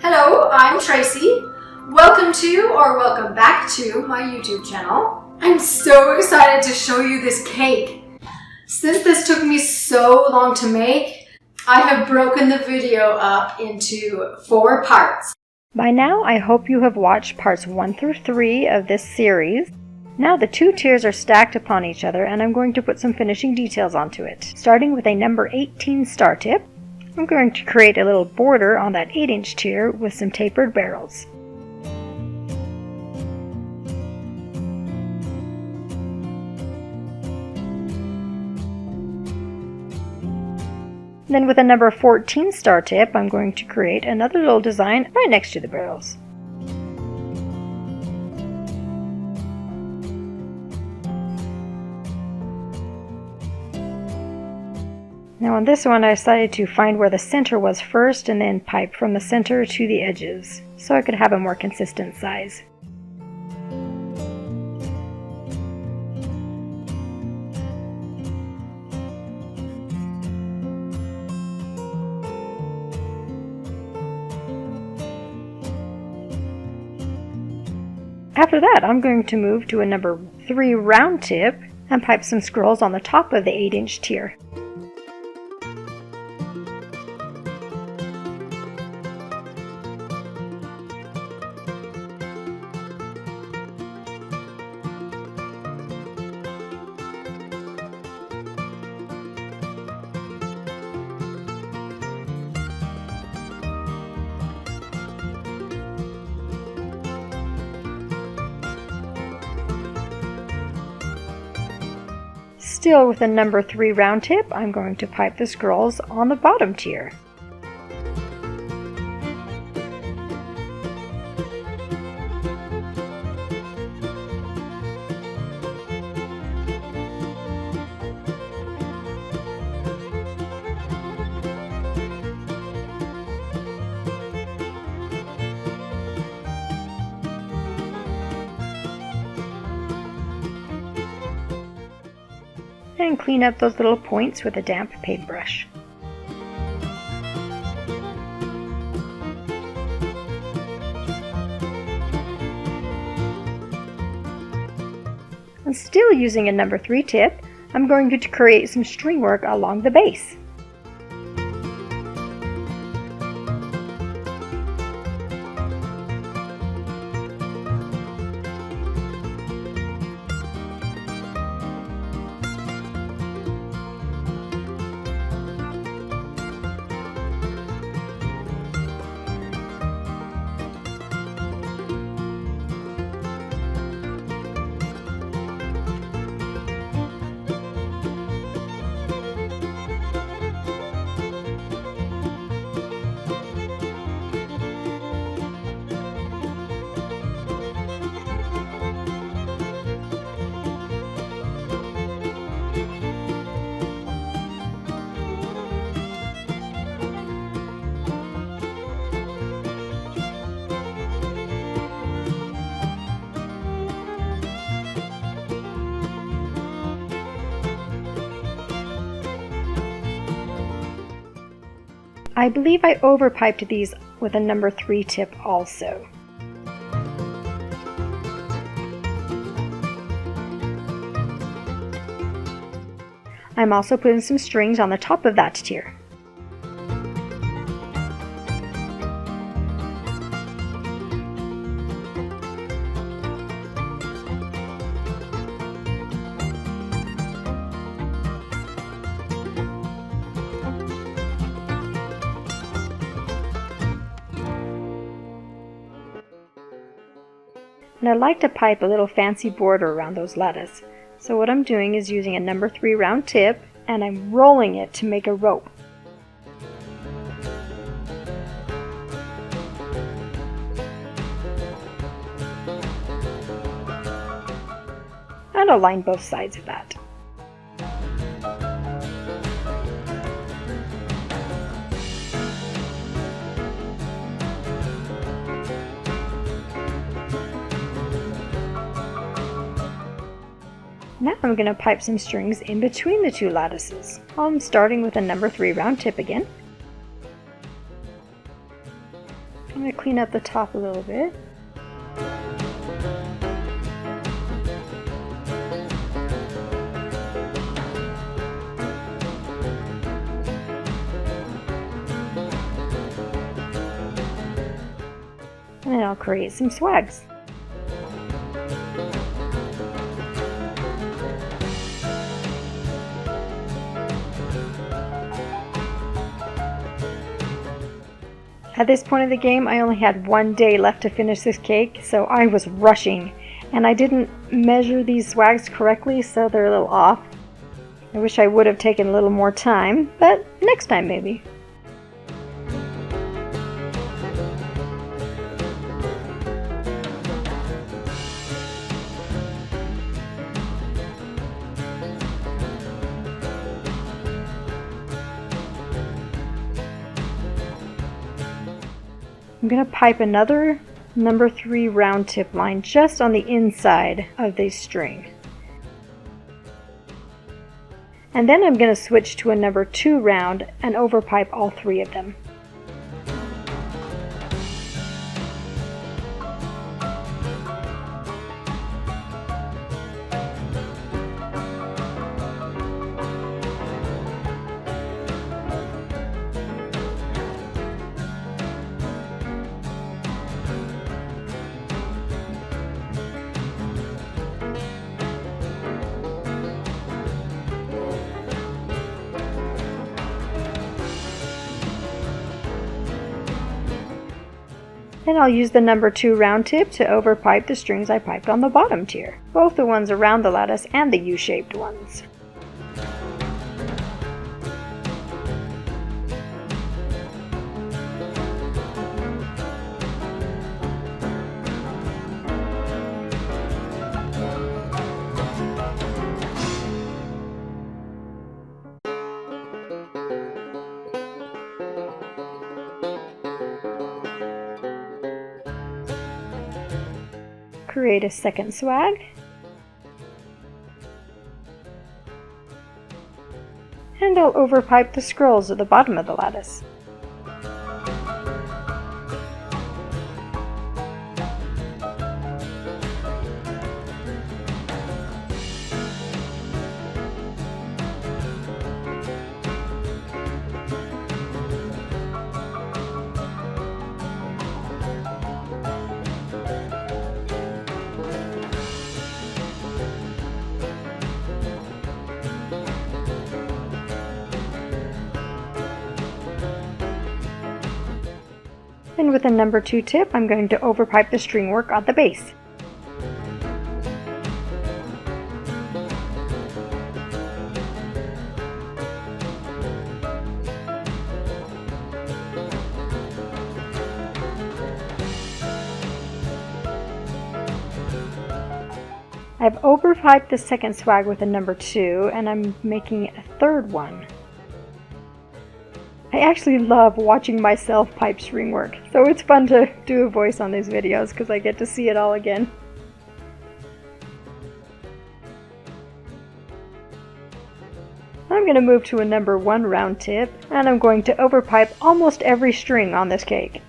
Hello, I'm Tracy. Welcome to or welcome back to my YouTube channel. I'm so excited to show you this cake. Since this took me so long to make, I have broken the video up into 4 parts. By now, I hope you have watched parts 1 through 3 of this series. Now the 2 tiers are stacked upon each other and I'm going to put some finishing details onto it. Starting with a number 18 star tip, I'm going to create a little border on that 8-inch tier with some tapered barrels. Then with a number 14 star tip, I'm going to create another little design right next to the barrels. Now on this one I decided to find where the center was first and then pipe from the center to the edges so I could have a more consistent size. After that, I'm going to move to a number 3 round tip and pipe some scrolls on the top of the 8-inch tier. Still with a number 3 round tip, I'm going to pipe the scrolls on the bottom tier. And clean up those little points with a damp paintbrush. And still using a number 3 tip, I'm going to create some string work along the base. I believe I overpiped these with a number 3 tip also. I'm also putting some strings on the top of that tier. And I like to pipe a little fancy border around those lattice. So what I'm doing is using a number 3 round tip and I'm rolling it to make a rope. And I'll line both sides of that. Now I'm going to pipe some strings in between the 2 lattices. I'm starting with a number 3 round tip again. I'm going to clean up the top a little bit. And then I'll create some swags. At this point of the game, I only had 1 day left to finish this cake, so I was rushing. And I didn't measure these swags correctly, so they're a little off. I wish I would have taken a little more time, but next time maybe. I'm going to pipe another number 3 round tip line just on the inside of the string. And then I'm going to switch to a number 2 round and overpipe all 3 of them. Then I'll use the number 2 round tip to overpipe the strings I piped on the bottom tier, both the ones around the lattice and the U-shaped ones. Create a second swag, and I'll overpipe the scrolls at the bottom of the lattice. And with a number 2 tip, I'm going to overpipe the string work on the base. I've overpiped the second swag with a number 2, and I'm making a third one. I actually love watching myself pipe string work, so it's fun to do a voice on these videos because I get to see it all again. I'm going to move to a number 1 round tip, and I'm going to overpipe almost every string on this cake.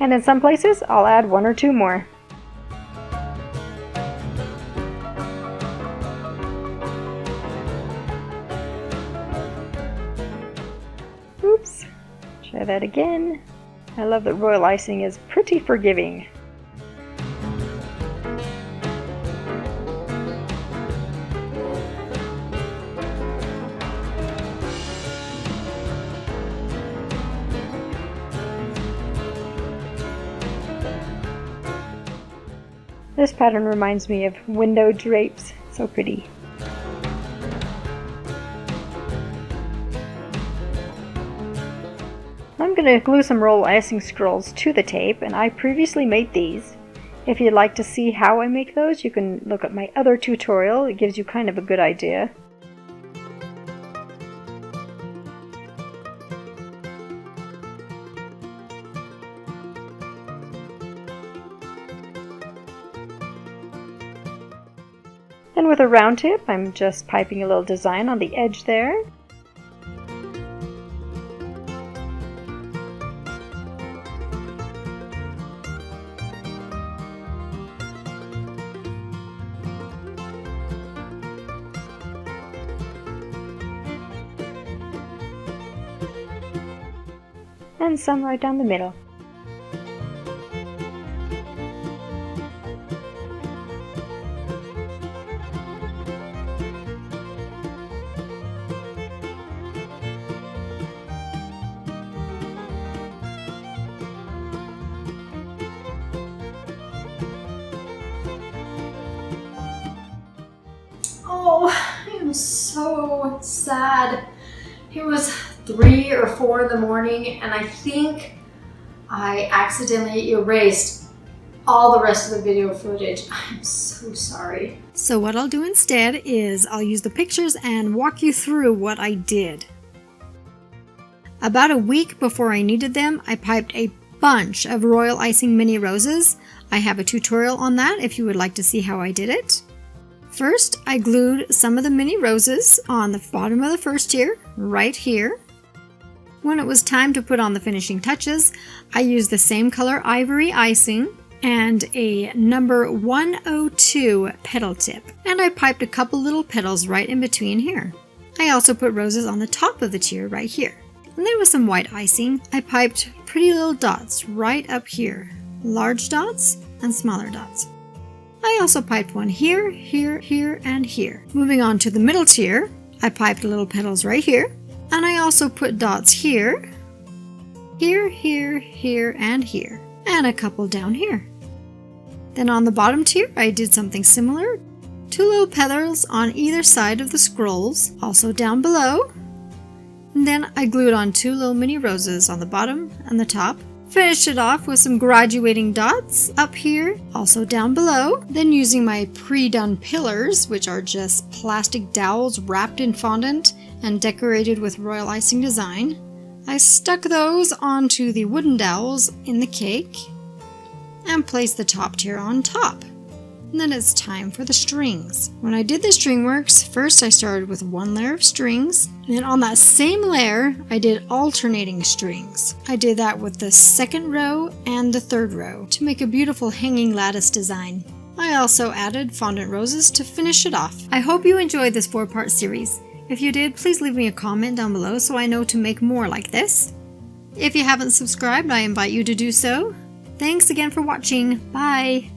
And in some places, I'll add 1 or 2 more. Oops, try that again. I love that royal icing is pretty forgiving. This pattern reminds me of window drapes. So pretty. I'm going to glue some roll icing scrolls to the tape, and I previously made these. If you'd like to see how I make those, you can look at my other tutorial. It gives you kind of a good idea. And with a round tip, I'm just piping a little design on the edge there. And some right down the middle. Oh, I am so sad. It was 3 or 4 in the morning and I think I accidentally erased all the rest of the video footage. I'm so sorry. So what I'll do instead is I'll use the pictures and walk you through what I did. About a week before I needed them, I piped a bunch of royal icing mini roses. I have a tutorial on that if you would like to see how I did it. First, I glued some of the mini roses on the bottom of the first tier, right here. When it was time to put on the finishing touches, I used the same color ivory icing and a number 102 petal tip. And I piped a couple little petals right in between here. I also put roses on the top of the tier right here. And then with some white icing, I piped pretty little dots right up here. Large dots and smaller dots. I also piped one here, here, here, and here. Moving on to the middle tier, I piped little petals right here. And I also put dots here, here, here, here, and here. And a couple down here. Then on the bottom tier, I did something similar. 2 little petals on either side of the scrolls, also down below. And then I glued on 2 little mini roses on the bottom and the top. Finished it off with some graduating dots up here, also down below. Then using my pre-done pillars, which are just plastic dowels wrapped in fondant and decorated with royal icing design, I stuck those onto the wooden dowels in the cake and placed the top tier on top. And then it's time for the strings. When I did the string works, first I started with 1 layer of strings, and then on that same layer I did alternating strings. I did that with the 2nd row and the 3rd row to make a beautiful hanging lattice design. I also added fondant roses to finish it off. I hope you enjoyed this 4-part series. If you did, please leave me a comment down below so I know to make more like this. If you haven't subscribed, I invite you to do so. Thanks again for watching. Bye!